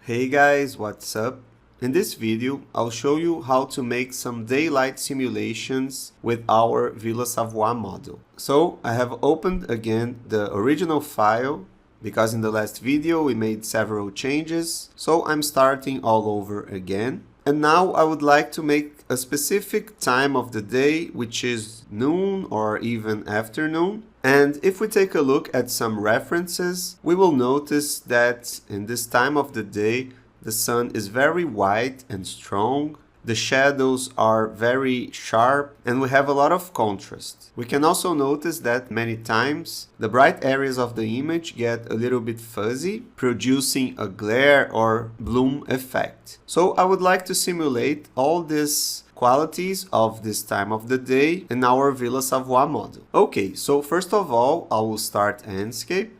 Hey guys, what's up? In this video, I'll show you how to make some daylight simulations with our Villa Savoye model. So I have opened again the original file because in the last video we made several changes. So I'm starting all over again. And now I would like to make a specific time of the day, which is noon or even afternoon. And if we take a look at some references, we will notice that in this time of the day, the sun is very white and strong. The shadows are very sharp and we have a lot of contrast. We can also notice that many times the bright areas of the image get a little bit fuzzy, producing a glare or bloom effect. So I would like to simulate all these qualities of this time of the day in our Villa Savoye model. Okay, so first of all, I will start Enscape.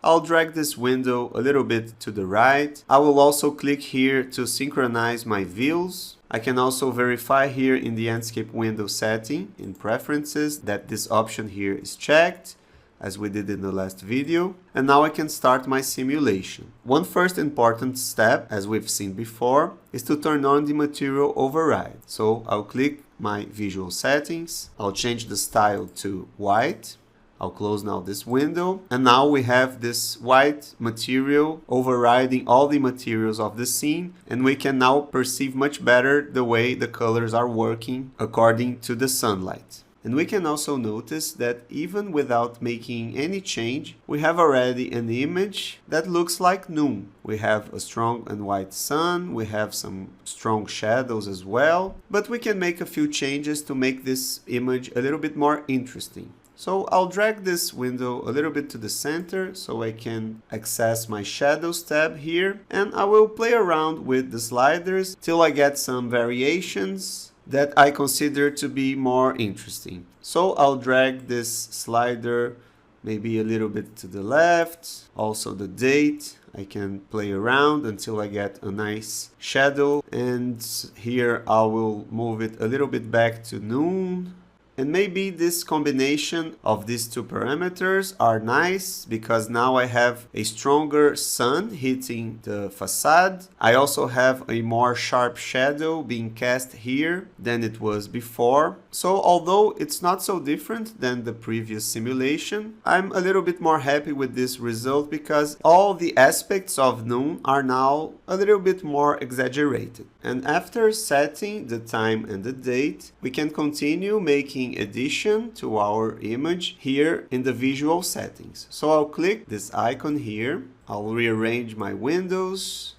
I'll drag this window a little bit to the right. I will also click here to synchronize my views. I can also verify here in the Enscape window setting in preferences that this option here is checked, as we did in the last video. And now I can start my simulation. One first important step, as we've seen before, is to turn on the material override. So I'll click my visual settings. I'll change the style to white. I'll close now this window, and now we have this white material overriding all the materials of the scene, and we can now perceive much better the way the colors are working according to the sunlight. And we can also notice that even without making any change, we have already an image that looks like noon. We have a strong and white sun, we have some strong shadows as well, but we can make a few changes to make this image a little bit more interesting. So I'll drag this window a little bit to the center so I can access my shadows tab here, and I will play around with the sliders till I get some variations that I consider to be more interesting. So I'll drag this slider maybe a little bit to the left, also the date. I can play around until I get a nice shadow, and here I will move it a little bit back to noon. And maybe this combination of these two parameters are nice because now I have a stronger sun hitting the facade. I also have a more sharp shadow being cast here than it was before. So although it's not so different than the previous simulation, I'm a little bit more happy with this result because all the aspects of noon are now a little bit more exaggerated. And after setting the time and the date, we can continue making addition to our image here in the visual settings. So I'll click this icon here. I'll rearrange my windows.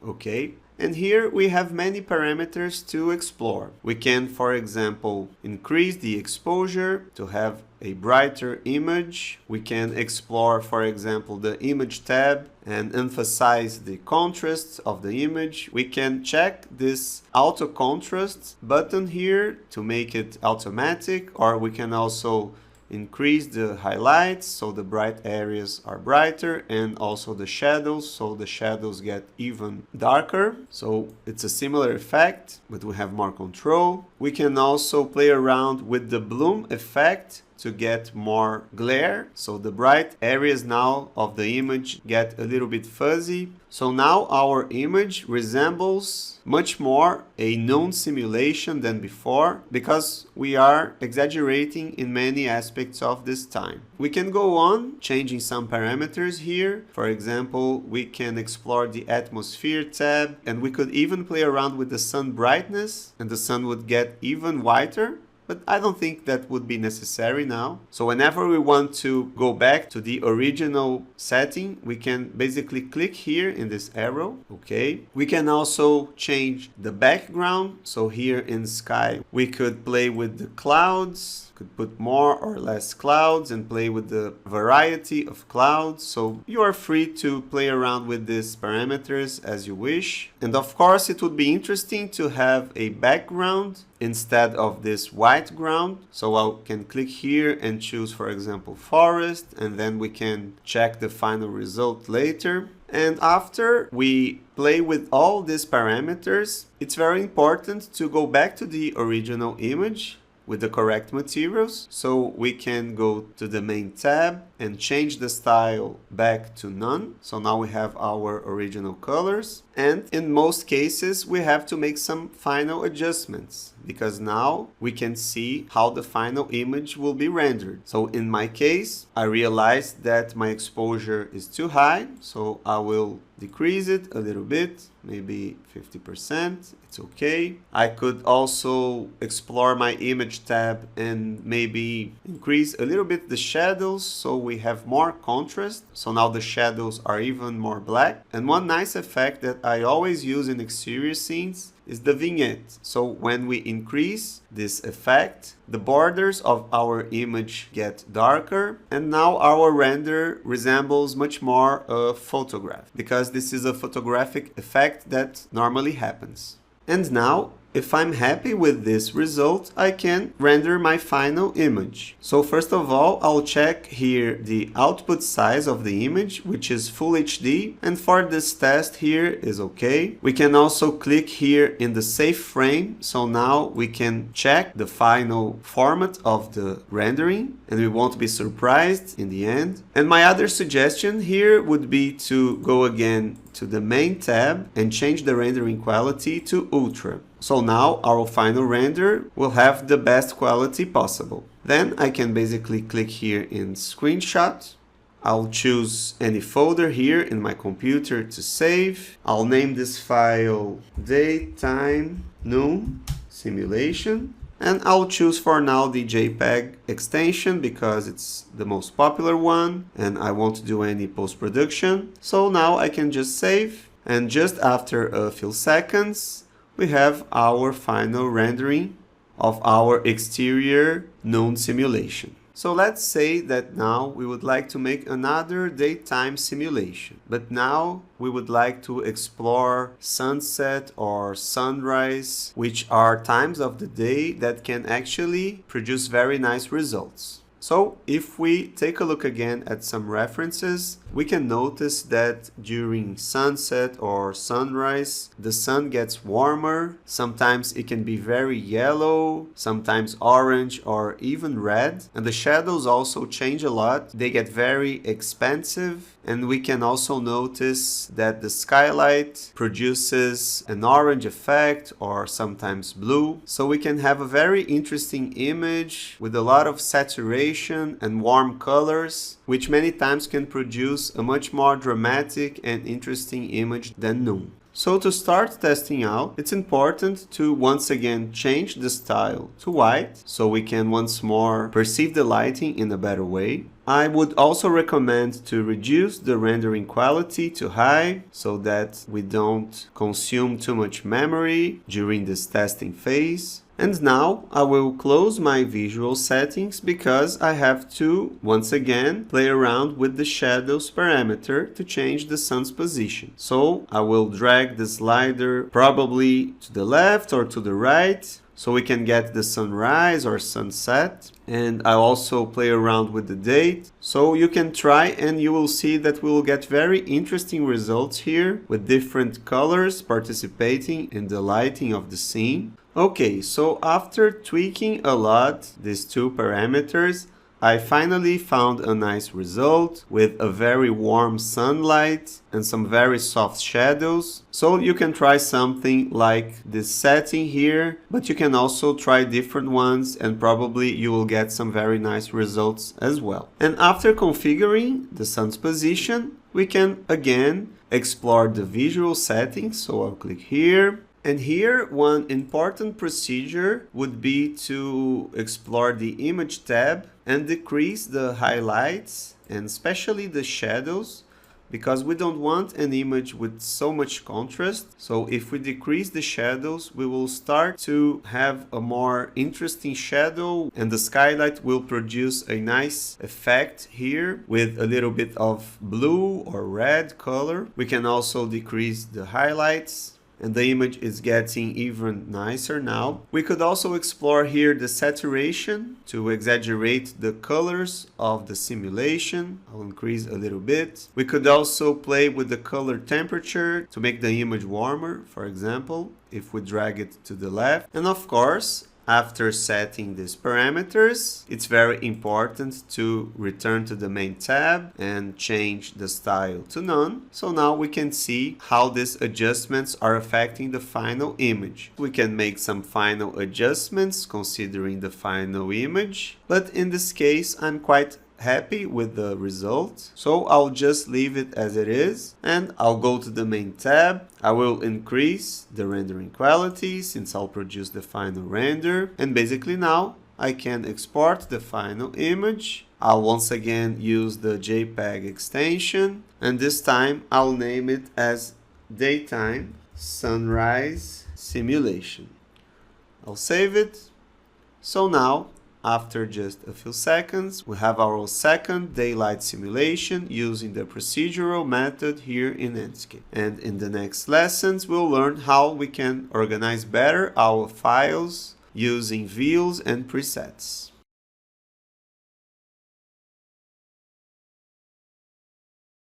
Okay. And here we have many parameters to explore. We can, for example, increase the exposure to have a brighter image. We can explore, for example, the image tab and emphasize the contrast of the image. We can check this auto contrast button here to make it automatic, or we can also increase the highlights so the bright areas are brighter, and also the shadows so the shadows get even darker. So it's a similar effect, but we have more control. We can also play around with the bloom effect to get more glare. So the bright areas now of the image get a little bit fuzzy. So now our image resembles much more a known simulation than before because we are exaggerating in many aspects of this time. We can go on changing some parameters here. For example, we can explore the atmosphere tab, and we could even play around with the sun brightness, and the sun would get even whiter. But I don't think that would be necessary now. So whenever we want to go back to the original setting, we can basically click here in this arrow. Okay. We can also change the background. So here in sky, we could play with the clouds. Could put more or less clouds and play with the variety of clouds. So you are free to play around with these parameters as you wish. And of course, it would be interesting to have a background instead of this white ground. So I can click here and choose, for example, forest, and then we can check the final result later. And after we play with all these parameters, it's very important to go back to the original image with the correct materials. So we can go to the main tab and change the style back to none. So now we have our original colors. And in most cases, we have to make some final adjustments because now we can see how the final image will be rendered. So in my case, I realized that my exposure is too high. So I will decrease it a little bit, maybe 50%. It's okay. I could also explore my image tab and maybe increase a little bit the shadows so we have more contrast. So now the shadows are even more black. And one nice effect that I always use in exterior scenes is the vignette. So when we increase this effect, the borders of our image get darker, and now our render resembles much more a photograph, because this is a photographic effect that normally happens. And now, if I'm happy with this result, I can render my final image. So first of all, I'll check here the output size of the image, which is Full HD, and for this test here is okay. We can also click here in the save frame, so now we can check the final format of the rendering, and we won't be surprised in the end. And my other suggestion here would be to go again to the main tab and change the rendering quality to Ultra. So now our final render will have the best quality possible. Then I can basically click here in Screenshot. I'll choose any folder here in my computer to save. I'll name this file Daytime Noon Simulation. And I'll choose for now the JPEG extension because it's the most popular one and I won't do any post-production. So now I can just save, and just after a few seconds we have our final rendering of our exterior noon simulation. So let's say that now we would like to make another daytime simulation, but now we would like to explore sunset or sunrise, which are times of the day that can actually produce very nice results. So if we take a look again at some references, we can notice that during sunset or sunrise, the sun gets warmer. Sometimes it can be very yellow, sometimes orange or even red. And the shadows also change a lot. They get very expansive. And we can also notice that the skylight produces an orange effect or sometimes blue. So we can have a very interesting image with a lot of saturation and warm colors, which many times can produce a much more dramatic and interesting image than noon. So to start testing out, it's important to once again change the style to white so we can once more perceive the lighting in a better way. I would also recommend to reduce the rendering quality to high so that we don't consume too much memory during this testing phase. And now I will close my visual settings because I have to once again play around with the shadows parameter to change the sun's position. So I will drag the slider probably to the left or to the right so we can get the sunrise or sunset. And I also play around with the date. So you can try and you will see that we will get very interesting results here with different colors participating in the lighting of the scene. Okay, so after tweaking a lot these two parameters, I finally found a nice result with a very warm sunlight and some very soft shadows. So you can try something like this setting here, but you can also try different ones and probably you will get some very nice results as well. And after configuring the sun's position, we can again explore the visual settings. So I'll click here. And here, one important procedure would be to explore the image tab and decrease the highlights and especially the shadows, because we don't want an image with so much contrast. So if we decrease the shadows, we will start to have a more interesting shadow and the skylight will produce a nice effect here with a little bit of blue or red color. We can also decrease the highlights, and the image is getting even nicer now. We could also explore here the saturation to exaggerate the colors of the simulation. I'll increase a little bit. We could also play with the color temperature to make the image warmer, for example, if we drag it to the left. And of course, After setting these parameters, it's very important to return to the main tab and change the style to none. So now we can see how these adjustments are affecting the final image. We can make some final adjustments considering the final image, but in this case I'm quite happy with the result, so I'll just leave it as it is, and I'll go to the main tab. I will increase the rendering quality since I'll produce the final render, and basically now I can export the final image. I'll once again use the JPEG extension, and this time I'll name it as Daytime Sunrise Simulation. I'll save it. So now, after just a few seconds, we have our second daylight simulation using the procedural method here in Enscape. And in the next lessons, we'll learn how we can organize better our files using views and presets.